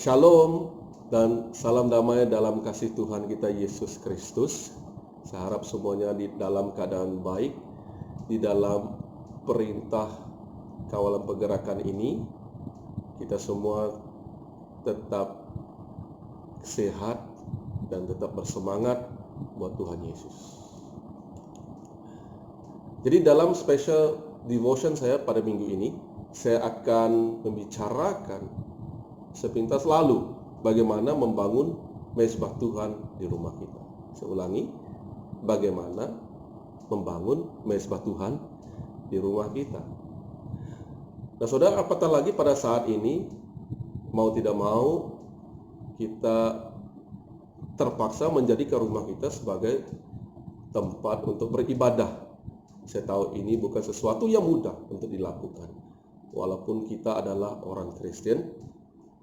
Shalom dan salam damai dalam kasih Tuhan kita Yesus Kristus. Saya harap semuanya di dalam keadaan baik, di dalam perintah kawalan pergerakan ini. Kita semua tetap sehat dan tetap bersemangat buat Tuhan Yesus. Jadi dalam special devotion saya pada minggu ini, saya akan membicarakan sepintas lalu bagaimana membangun mezbah Tuhan di rumah kita. Saya ulangi, bagaimana membangun mezbah Tuhan di rumah kita. Nah, saudara, apatah lagi pada saat ini, mau tidak mau, kita terpaksa menjadikan rumah kita sebagai tempat untuk beribadah. Saya tahu ini bukan sesuatu yang mudah untuk dilakukan, walaupun kita adalah orang Kristen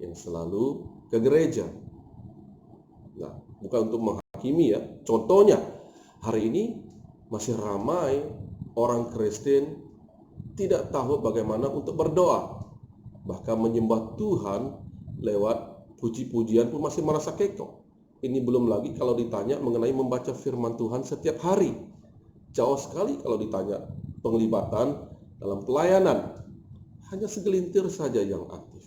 yang selalu ke gereja. Nah, bukan untuk menghakimi ya. Contohnya, hari ini masih ramai orang Kristen tidak tahu bagaimana untuk berdoa. Bahkan menyembah Tuhan lewat puji-pujian pun masih merasa kekok. Ini belum lagi kalau ditanya mengenai membaca firman Tuhan setiap hari. Jauh sekali kalau ditanya penglibatan dalam pelayanan. Hanya segelintir saja yang aktif.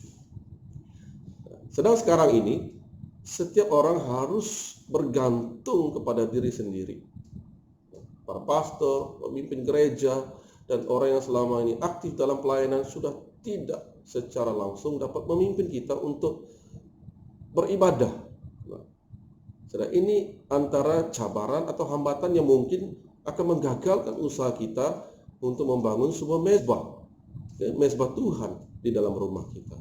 Sedang sekarang ini, setiap orang harus bergantung kepada diri sendiri. Para pastor, pemimpin gereja, dan orang yang selama ini aktif dalam pelayanan sudah tidak secara langsung dapat memimpin kita untuk beribadah. Nah, ini antara cabaran atau hambatan yang mungkin akan menggagalkan usaha kita untuk membangun sebuah mezbah Tuhan di dalam rumah kita.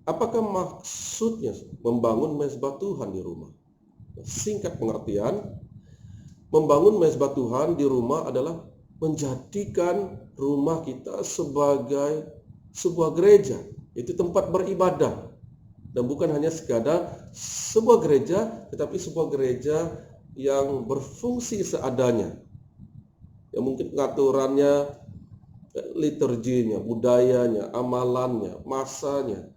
Apakah maksudnya membangun mezbah Tuhan di rumah? Singkat pengertian, membangun mezbah Tuhan di rumah adalah menjadikan rumah kita sebagai sebuah gereja. Itu tempat beribadah. Dan bukan hanya sekadar sebuah gereja, tetapi sebuah gereja yang berfungsi seadanya. Yang mungkin pengaturannya, liturginya, budayanya, amalannya, masanya,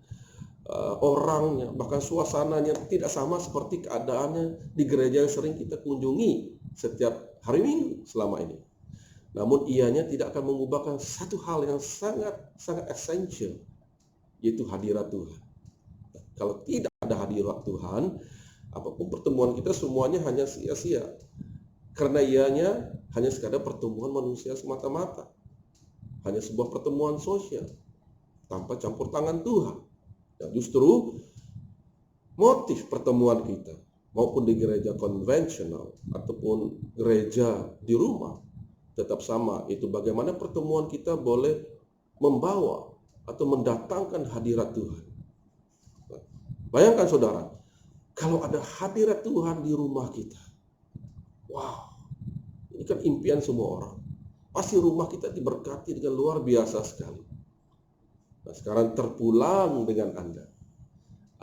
orangnya, bahkan suasananya tidak sama seperti keadaannya di gereja yang sering kita kunjungi setiap hari Minggu selama ini. Namun ianya tidak akan mengubahkan satu hal yang sangat esensial, yaitu hadirat Tuhan. Kalau tidak ada hadirat Tuhan, apapun pertemuan kita semuanya hanya sia-sia. Karena ianya hanya sekadar pertemuan manusia semata-mata. Hanya sebuah pertemuan sosial tanpa campur tangan Tuhan. Dan justru motif pertemuan kita maupun di gereja konvensional ataupun gereja di rumah tetap sama, itu bagaimana pertemuan kita boleh membawa atau mendatangkan hadirat Tuhan. Bayangkan saudara, kalau ada hadirat Tuhan di rumah kita, wow, ini kan impian semua orang. Pasti rumah kita diberkati dengan luar biasa sekali. Nah, sekarang terpulang dengan Anda.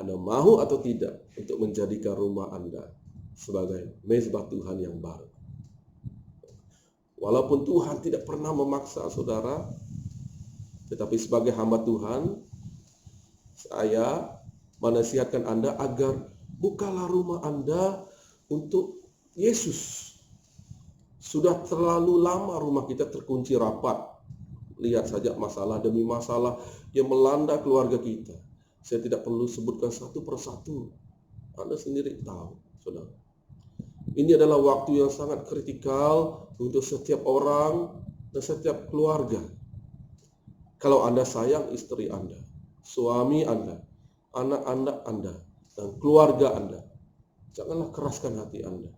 Anda mau atau tidak untuk menjadikan rumah Anda sebagai mezbah Tuhan yang baru. Walaupun Tuhan tidak pernah memaksa saudara, tetapi sebagai hamba Tuhan, saya menasihatkan Anda agar bukalah rumah Anda untuk Yesus. Sudah terlalu lama rumah kita terkunci rapat. Lihat saja masalah demi masalah yang melanda keluarga kita. Saya tidak perlu sebutkan satu persatu. Anda sendiri tahu, saudara. Ini adalah waktu yang sangat kritikal untuk setiap orang dan setiap keluarga. Kalau Anda sayang istri Anda, suami Anda, anak-anak Anda, dan keluarga Anda, janganlah keraskan hati Anda.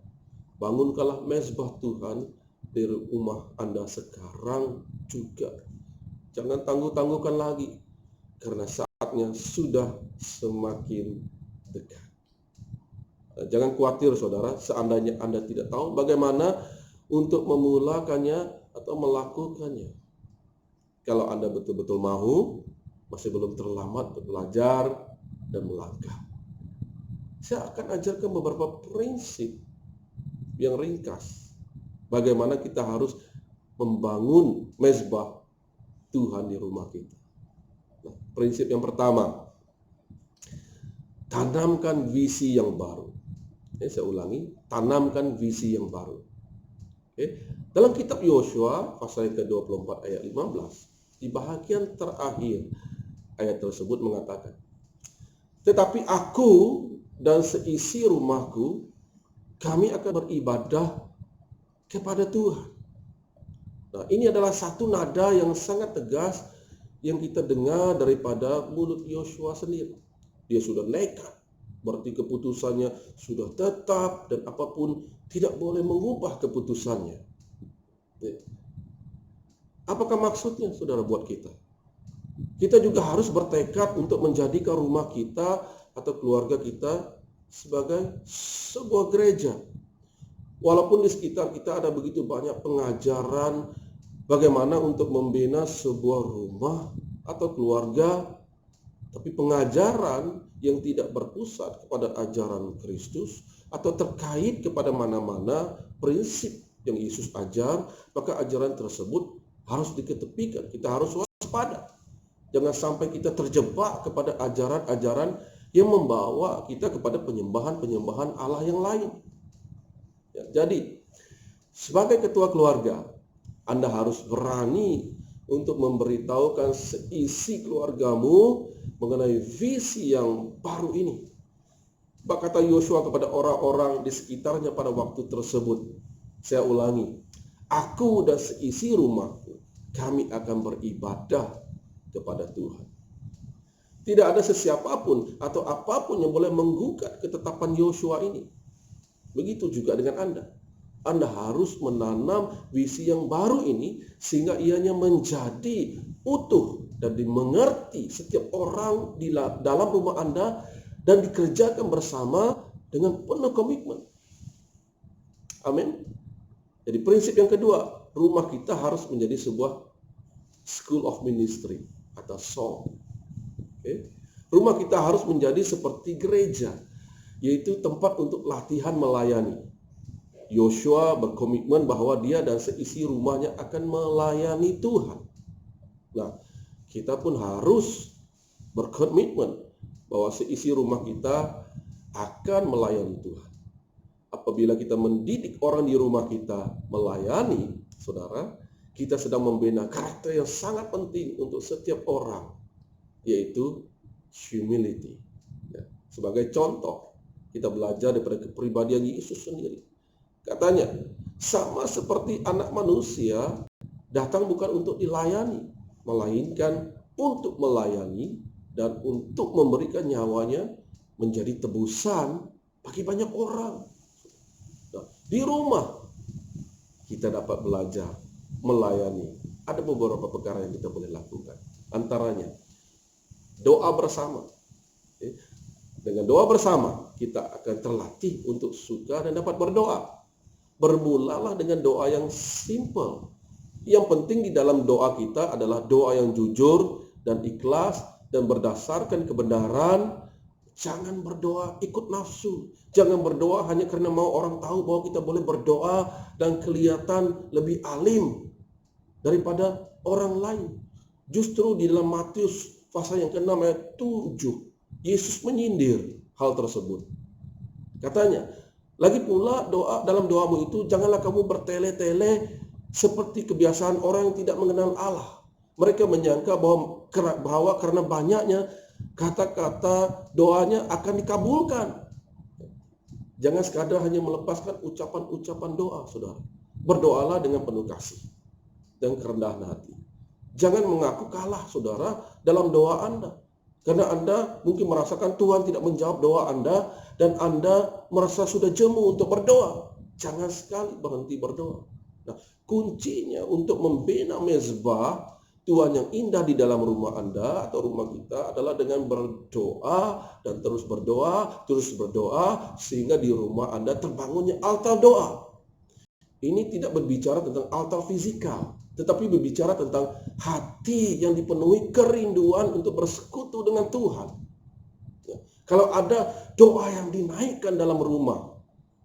Bangunkanlah mezbah Tuhan di rumah Anda sekarang juga. Jangan tangguh-tangguhkan lagi, karena saatnya sudah semakin dekat. Jangan khawatir saudara, seandainya Anda tidak tahu bagaimana untuk memulakannya atau melakukannya. Kalau Anda betul-betul mau, masih belum terlambat untuk belajar dan melangkah. Saya akan ajarkan beberapa prinsip yang ringkas. Bagaimana kita harus membangun mezbah Tuhan di rumah kita. Nah, prinsip yang pertama, tanamkan visi yang baru. Saya ulangi, tanamkan visi yang baru. Dalam kitab Yosua pasal ke-24 ayat 15, di bahagian terakhir ayat tersebut mengatakan, tetapi aku dan seisi rumahku, kami akan beribadah kepada Tuhan. Nah, ini adalah satu nada yang sangat tegas yang kita dengar daripada mulut Yosua sendiri. Dia sudah nekat, berarti keputusannya sudah tetap dan apapun tidak boleh mengubah keputusannya. Apakah maksudnya, saudara, buat kita? Kita juga harus bertekad untuk menjadikan rumah kita atau keluarga kita sebagai sebuah gereja. Walaupun di sekitar kita ada begitu banyak pengajaran bagaimana untuk membina sebuah rumah atau keluarga, tapi pengajaran yang tidak berpusat kepada ajaran Kristus atau terkait kepada mana-mana prinsip yang Yesus ajar, maka ajaran tersebut harus diketepikan. Kita harus waspada. Jangan sampai kita terjebak kepada ajaran-ajaran yang membawa kita kepada penyembahan-penyembahan Allah yang lain. Jadi, sebagai ketua keluarga, Anda harus berani untuk memberitahukan seisi keluargamu mengenai visi yang baru ini. Kata Yosua kepada orang-orang di sekitarnya pada waktu tersebut, saya ulangi, aku dan seisi rumahku, kami akan beribadah kepada Tuhan. Tidak ada sesiapapun atau apapun yang boleh menggugat ketetapan Yosua ini. Begitu juga dengan Anda. Anda harus menanam visi yang baru ini sehingga ianya menjadi utuh dan dimengerti setiap orang di dalam rumah Anda dan dikerjakan bersama dengan penuh komitmen. Amin. Jadi prinsip yang kedua, rumah kita harus menjadi sebuah school of ministry atau SOM. Rumah kita harus menjadi seperti gereja, yaitu tempat untuk latihan melayani. Yosua berkomitmen bahwa dia dan seisi rumahnya akan melayani Tuhan. Nah, kita pun harus berkomitmen bahwa seisi rumah kita akan melayani Tuhan. Apabila kita mendidik orang di rumah kita melayani, saudara, kita sedang membina karakter yang sangat penting untuk setiap orang, yaitu humility. Sebagai contoh, kita belajar daripada kepribadian Yesus sendiri. Katanya, sama seperti anak manusia datang bukan untuk dilayani, melainkan untuk melayani dan untuk memberikan nyawanya menjadi tebusan bagi banyak orang. Nah, di rumah kita dapat belajar melayani. Ada beberapa perkara yang kita boleh lakukan. Antaranya, doa bersama. Dengan doa bersama, kita akan terlatih untuk suka dan dapat berdoa. Bermulalah dengan doa yang simple. Yang penting di dalam doa kita adalah doa yang jujur dan ikhlas dan berdasarkan kebenaran. Jangan berdoa ikut nafsu. Jangan berdoa hanya karena mau orang tahu bahwa kita boleh berdoa dan kelihatan lebih alim daripada orang lain. Justru di dalam Matius pasal yang ke-6 ayat 7, Yesus menyindir hal tersebut. Katanya, lagi pula dalam doamu itu janganlah kamu bertele-tele seperti kebiasaan orang yang tidak mengenal Allah. Mereka menyangka bahwa karena banyaknya kata-kata doanya akan dikabulkan. Jangan sekadar hanya melepaskan ucapan-ucapan doa, saudara. Berdoalah dengan penuh kasih dan kerendahan hati. Jangan mengaku kalah, saudara, dalam doa Anda. Karena Anda mungkin merasakan Tuhan tidak menjawab doa Anda dan Anda merasa sudah jemu untuk berdoa. Jangan sekali berhenti berdoa. Nah, kuncinya untuk membina mezbah Tuhan yang indah di dalam rumah Anda atau rumah kita adalah dengan berdoa dan terus berdoa sehingga di rumah Anda terbangunnya altar doa. Ini tidak berbicara tentang altar fisikal, tetapi berbicara tentang hati yang dipenuhi kerinduan untuk bersekutu dengan Tuhan. Kalau ada doa yang dinaikkan dalam rumah,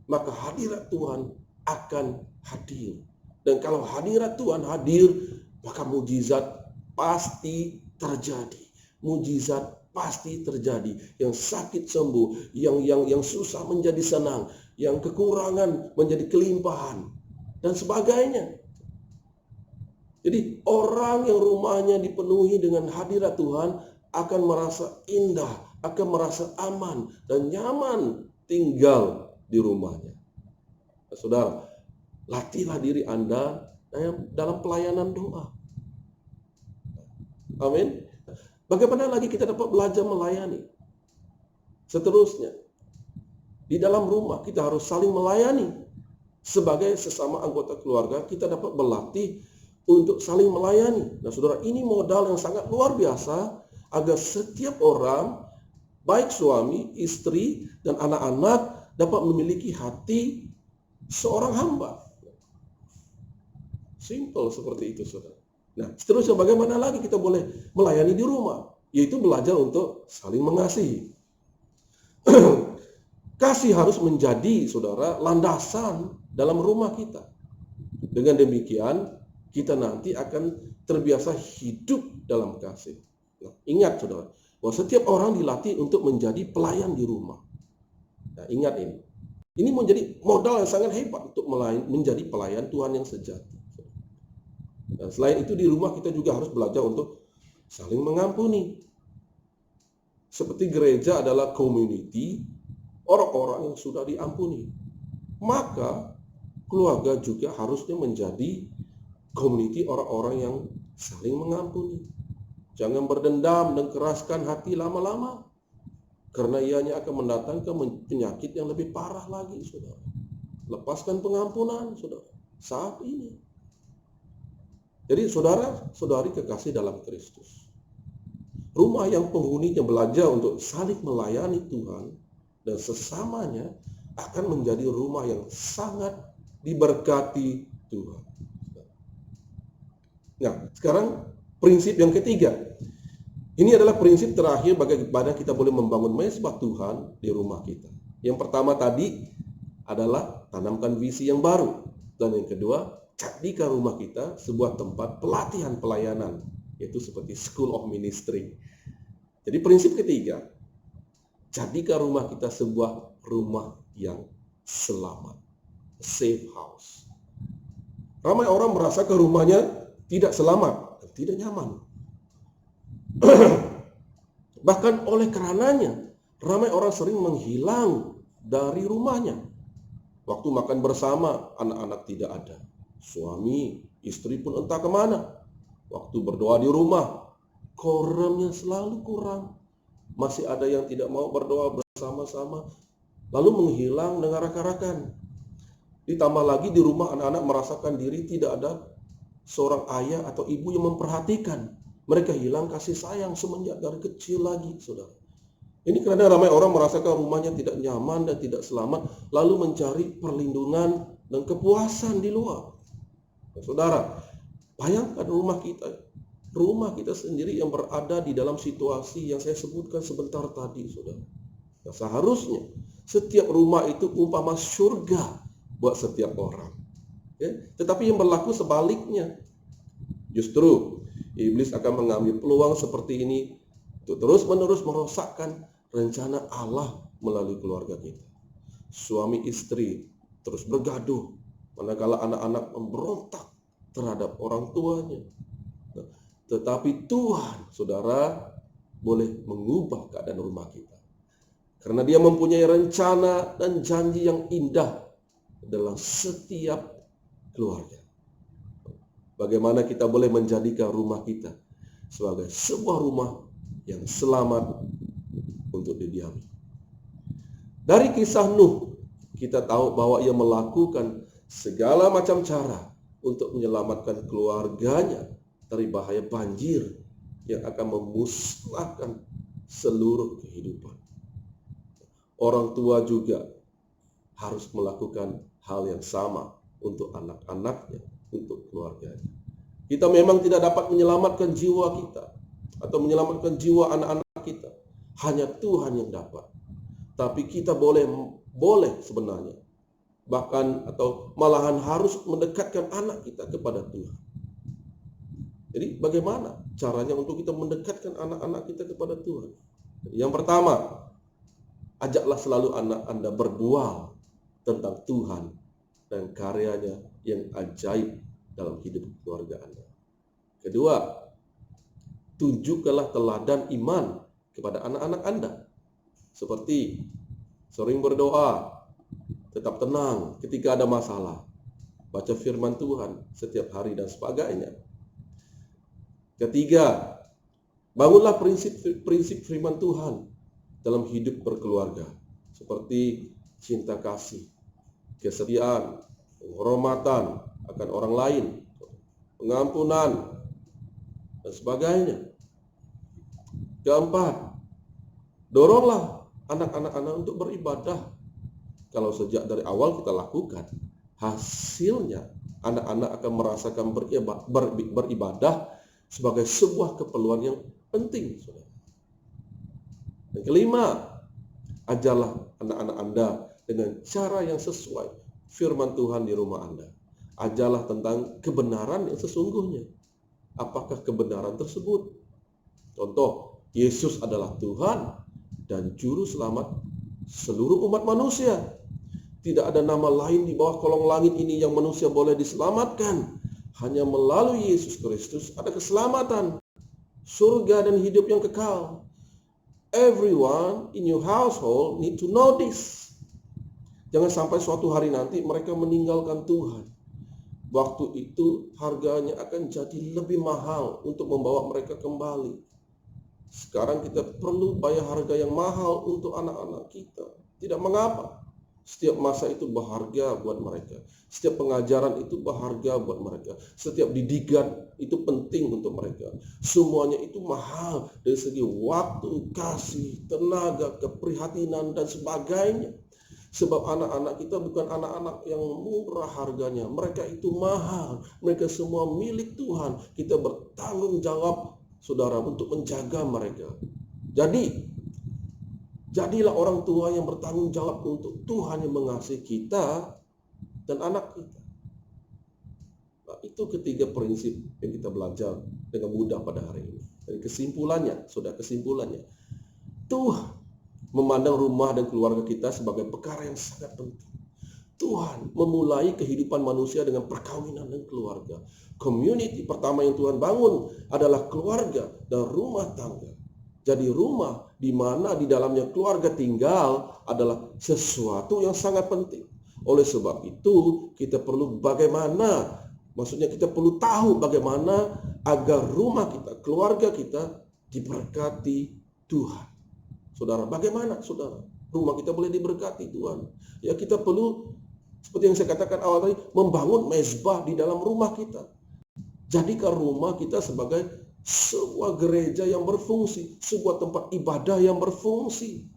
maka hadirat Tuhan akan hadir. Dan kalau hadirat Tuhan hadir, maka mujizat pasti terjadi. Mujizat pasti terjadi. Yang sakit sembuh, yang susah menjadi senang, yang kekurangan menjadi kelimpahan, dan sebagainya. Jadi orang yang rumahnya dipenuhi dengan hadirat Tuhan akan merasa indah, akan merasa aman dan nyaman tinggal di rumahnya. Nah, saudara, latihlah diri Anda dalam pelayanan doa. Amin. Bagaimana lagi kita dapat belajar melayani? Seterusnya, di dalam rumah kita harus saling melayani. Sebagai sesama anggota keluarga, kita dapat berlatih untuk saling melayani. Nah, saudara, ini modal yang sangat luar biasa agar setiap orang, baik suami, istri, dan anak-anak dapat memiliki hati seorang hamba. Simple seperti itu, saudara. Nah, seterusnya bagaimana lagi kita boleh melayani di rumah? Yaitu belajar untuk saling mengasihi. Kasih harus menjadi, saudara, landasan dalam rumah kita. Dengan demikian, kita nanti akan terbiasa hidup dalam kasih. Nah, ingat, saudara, bahwa setiap orang dilatih untuk menjadi pelayan di rumah. Nah, ingat ini. Ini menjadi modal yang sangat hebat untuk menjadi pelayan Tuhan yang sejati. Dan selain itu di rumah kita juga harus belajar untuk saling mengampuni. Seperti gereja adalah community orang-orang yang sudah diampuni. Maka keluarga juga harusnya menjadi community orang-orang yang saling mengampuni. Jangan berdendam dan keraskan hati lama-lama. Karena ianya akan mendatangkan penyakit yang lebih parah lagi, saudara. Lepaskan pengampunan, saudara, saat ini. Jadi saudara-saudari kekasih dalam Kristus. Rumah yang penghuninya belajar untuk saling melayani Tuhan dan sesamanya akan menjadi rumah yang sangat diberkati Tuhan. Nah, sekarang prinsip yang ketiga. Ini adalah prinsip terakhir bagaimana kita boleh membangun mezbah Tuhan di rumah kita. Yang pertama tadi adalah tanamkan visi yang baru. Dan yang kedua, jadikan rumah kita sebuah tempat pelatihan pelayanan, yaitu seperti School of Ministry. Jadi prinsip ketiga, jadikan rumah kita sebuah rumah yang selamat, safe house. Ramai orang merasa ke rumahnya tidak selamat dan tidak nyaman. Bahkan oleh karenanya, ramai orang sering menghilang dari rumahnya. Waktu makan bersama, anak-anak tidak ada. Suami, istri pun entah kemana. Waktu berdoa di rumah, quorumnya selalu kurang. Masih ada yang tidak mau berdoa bersama-sama, lalu menghilang dengan rakan-rakan. Ditambah lagi di rumah anak-anak merasakan diri tidak ada seorang ayah atau ibu yang memperhatikan. Mereka hilang kasih sayang semenjak dari kecil lagi, saudara. Ini karena ramai orang merasakan rumahnya tidak nyaman dan tidak selamat, lalu mencari perlindungan dan kepuasan di luar. Nah, saudara, bayangkan rumah kita sendiri yang berada di dalam situasi yang saya sebutkan sebentar tadi, saudara. Nah, seharusnya setiap rumah itu umpama surga buat setiap orang. Ya? Tetapi yang berlaku sebaliknya. Justru iblis akan mengambil peluang seperti ini untuk terus-menerus merosakkan rencana Allah melalui keluarga kita. Suami istri terus bergaduh, manakala anak-anak memberontak terhadap orang tuanya. Nah, tetapi Tuhan, saudara, boleh mengubah keadaan rumah kita. Karena Dia mempunyai rencana dan janji yang indah dalam setiap keluarga. Bagaimana kita boleh menjadikan rumah kita sebagai sebuah rumah yang selamat untuk didiami. Dari kisah Nuh, kita tahu bahwa ia melakukan segala macam cara untuk menyelamatkan keluarganya dari bahaya banjir yang akan memusnahkan seluruh kehidupan. Orang tua juga harus melakukan hal yang sama untuk anak-anaknya, untuk keluarganya. Kita memang tidak dapat menyelamatkan jiwa kita atau menyelamatkan jiwa anak-anak kita. Hanya Tuhan yang dapat. Tapi kita boleh sebenarnya bahkan atau malahan harus mendekatkan anak kita kepada Tuhan. Jadi bagaimana caranya untuk kita mendekatkan anak-anak kita kepada Tuhan? Yang pertama, ajaklah selalu anak Anda berbual tentang Tuhan dan karyanya yang ajaib dalam hidup keluarga Anda. Kedua, tunjukkanlah teladan iman kepada anak-anak Anda. Seperti sering berdoa, tetap tenang ketika ada masalah, baca firman Tuhan setiap hari dan sebagainya. Ketiga, bangunlah prinsip firman Tuhan dalam hidup berkeluarga, seperti cinta kasih, kesetiaan, penghormatan akan orang lain, pengampunan, dan sebagainya. Keempat, doronglah anak-anak Anda untuk beribadah. Kalau sejak dari awal kita lakukan, hasilnya anak-anak akan merasakan beribadah sebagai sebuah keperluan yang penting. Yang kelima, ajarlah anak-anak Anda dengan cara yang sesuai firman Tuhan di rumah Anda. Ajarlah tentang kebenaran yang sesungguhnya. Apakah kebenaran tersebut? Contoh, Yesus adalah Tuhan dan Juru Selamat seluruh umat manusia. Tidak ada nama lain di bawah kolong langit ini yang manusia boleh diselamatkan. Hanya melalui Yesus Kristus ada keselamatan, surga dan hidup yang kekal. Everyone in your household need to know this. Jangan sampai suatu hari nanti mereka meninggalkan Tuhan. Waktu itu harganya akan jadi lebih mahal untuk membawa mereka kembali. Sekarang kita perlu bayar harga yang mahal untuk anak-anak kita. Tidak mengapa. Setiap masa itu berharga buat mereka. Setiap pengajaran itu berharga buat mereka. Setiap didikan itu penting untuk mereka. Semuanya itu mahal dari segi waktu, kasih, tenaga, keprihatinan, dan sebagainya. Sebab anak-anak kita bukan anak-anak yang murah harganya. Mereka itu mahal. Mereka semua milik Tuhan. Kita bertanggung jawab, saudara, untuk menjaga mereka. Jadilah orang tua yang bertanggung jawab untuk Tuhan yang mengasihi kita dan anak kita. Nah, itu ketiga prinsip yang kita belajar dengan mudah pada hari ini. Dan kesimpulannya, Tuhan memandang rumah dan keluarga kita sebagai perkara yang sangat penting. Tuhan memulai kehidupan manusia dengan perkawinan dan keluarga. Community pertama yang Tuhan bangun adalah keluarga dan rumah tangga. Jadi rumah di mana di dalamnya keluarga tinggal adalah sesuatu yang sangat penting. Oleh sebab itu kita perlu kita perlu tahu bagaimana agar rumah kita, keluarga kita diberkati Tuhan. Saudara, bagaimana saudara rumah kita boleh diberkati Tuhan? Ya, kita perlu, seperti yang saya katakan awal tadi, membangun mezbah di dalam rumah kita. Jadikan rumah kita sebagai sebuah gereja yang berfungsi, sebuah tempat ibadah yang berfungsi.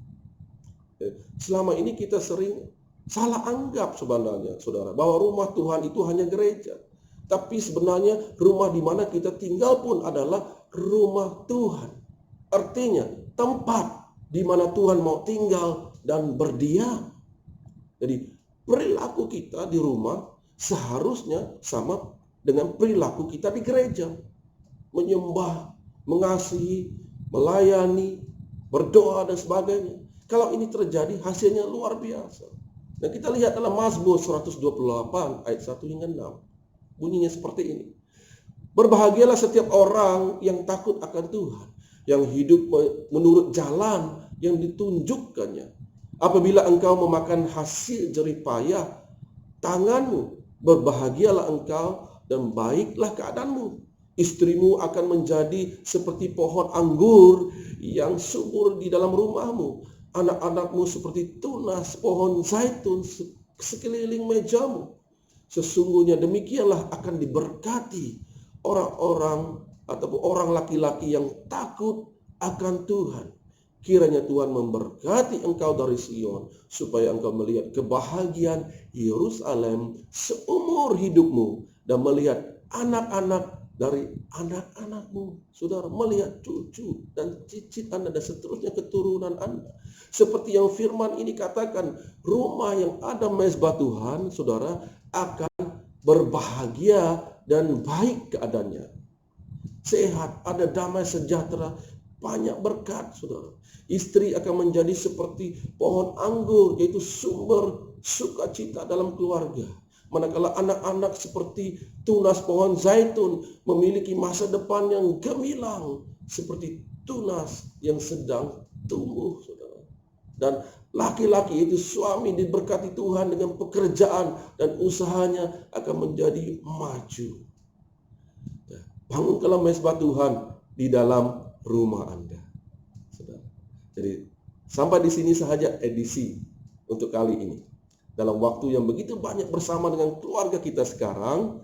Selama ini kita sering salah anggap sebenarnya, saudara, bahwa rumah Tuhan itu hanya gereja. Tapi sebenarnya rumah di mana kita tinggal pun adalah rumah Tuhan. Artinya tempat di mana Tuhan mau tinggal dan berdiam. Jadi perilaku kita di rumah seharusnya sama dengan perilaku kita di gereja. Menyembah, mengasihi, melayani, berdoa dan sebagainya. Kalau ini terjadi, hasilnya luar biasa. Dan kita lihat dalam Mazmur 128 ayat 1 hingga 6. Bunyinya seperti ini. Berbahagialah setiap orang yang takut akan Tuhan, yang hidup menurut jalan yang ditunjukkannya. Apabila engkau memakan hasil jerih payah tanganmu, berbahagialah engkau dan baiklah keadaanmu. Istrimu akan menjadi seperti pohon anggur yang subur di dalam rumahmu. Anak-anakmu seperti tunas pohon zaitun sekeliling mejamu. Sesungguhnya demikianlah akan diberkati orang-orang ataupun orang laki-laki yang takut akan Tuhan. Kiranya Tuhan memberkati engkau dari Sion, supaya engkau melihat kebahagiaan Yerusalem seumur hidupmu dan melihat anak-anak dari anak-anakmu, saudara, melihat cucu dan cicit Anda dan seterusnya keturunan Anda. Seperti yang firman ini katakan, rumah yang ada mezbah Tuhan, saudara, akan berbahagia dan baik keadaannya. Sehat, ada damai sejahtera, banyak berkat, saudara. Istri akan menjadi seperti pohon anggur, yaitu sumber sukacita dalam keluarga. Manakala anak-anak seperti tunas pohon zaitun, memiliki masa depan yang gemilang, seperti tunas yang sedang tumbuh, saudara. Dan laki-laki itu suami diberkati Tuhan dengan pekerjaan dan usahanya akan menjadi maju. Bangunkanlah mezbah Tuhan di dalam rumah Anda, saudara. Jadi sampai di sini saja edisi untuk kali ini. Dalam waktu yang begitu banyak bersama dengan keluarga kita sekarang,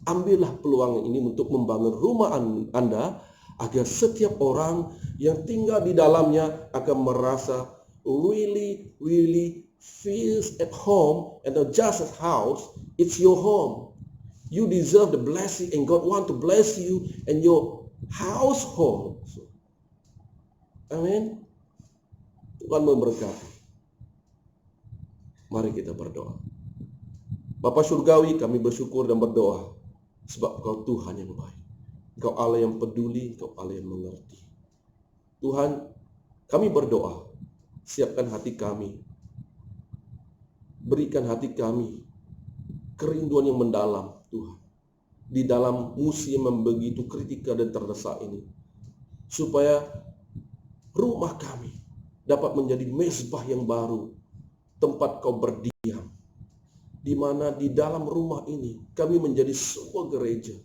ambillah peluang ini untuk membangun rumah Anda agar setiap orang yang tinggal di dalamnya akan merasa really feels at home, and not just a house, it's your home. You deserve the blessing, and God want to bless you and your household. Amin. Tuhan memberkati. Mari kita berdoa. Bapa Surgawi, kami bersyukur dan berdoa sebab Engkau Tuhan yang baik. Engkau Allah yang peduli, Engkau Allah yang mengerti. Tuhan, kami berdoa, siapkan hati kami. Berikan hati kami kerinduan yang mendalam, Tuhan. Di dalam musim yang begitu kritikal dan terdesak ini. Supaya rumah kami dapat menjadi mezbah yang baru. Tempat Kau berdiam. Di mana di dalam rumah ini kami menjadi sebuah gereja.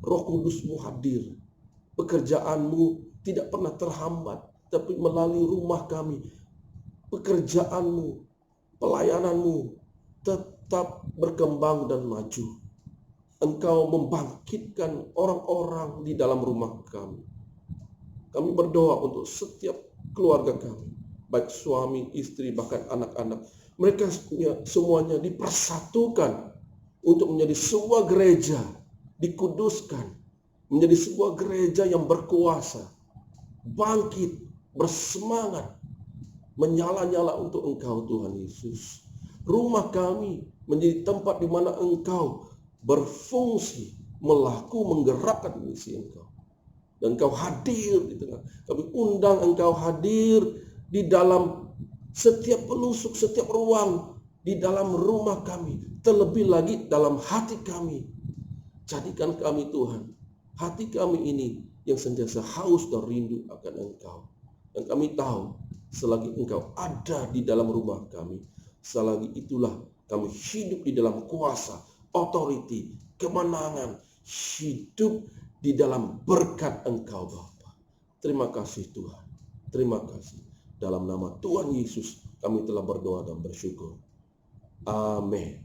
Roh Kudus-Mu hadir. Pekerjaan-Mu tidak pernah terhambat. Tapi melalui rumah kami, pekerjaan-Mu, pelayanan-Mu tetap berkembang dan maju. Engkau membangkitkan orang-orang di dalam rumah kami. Kami berdoa untuk setiap keluarga kami, baik suami, istri, bahkan anak-anak. Mereka semuanya dipersatukan untuk menjadi sebuah gereja, dikuduskan, menjadi sebuah gereja yang berkuasa, bangkit, bersemangat, menyala-nyala untuk Engkau Tuhan Yesus. Rumah kami menjadi tempat di mana Engkau berfungsi, menggerakkan misi Engkau. Dan Engkau hadir di tengah. Kami undang Engkau hadir di dalam setiap pelusuk, setiap ruang di dalam rumah kami, terlebih lagi dalam hati kami. Jadikan kami Tuhan, hati kami ini yang sentiasa haus dan rindu akan Engkau. Dan kami tahu, selagi Engkau ada di dalam rumah kami, selagi itulah kami hidup di dalam kuasa, otoriti, kemenangan, hidup di dalam berkat Engkau Bapa. Terima kasih Tuhan, terima kasih. Dalam nama Tuhan Yesus kami telah berdoa dan bersyukur. Amin.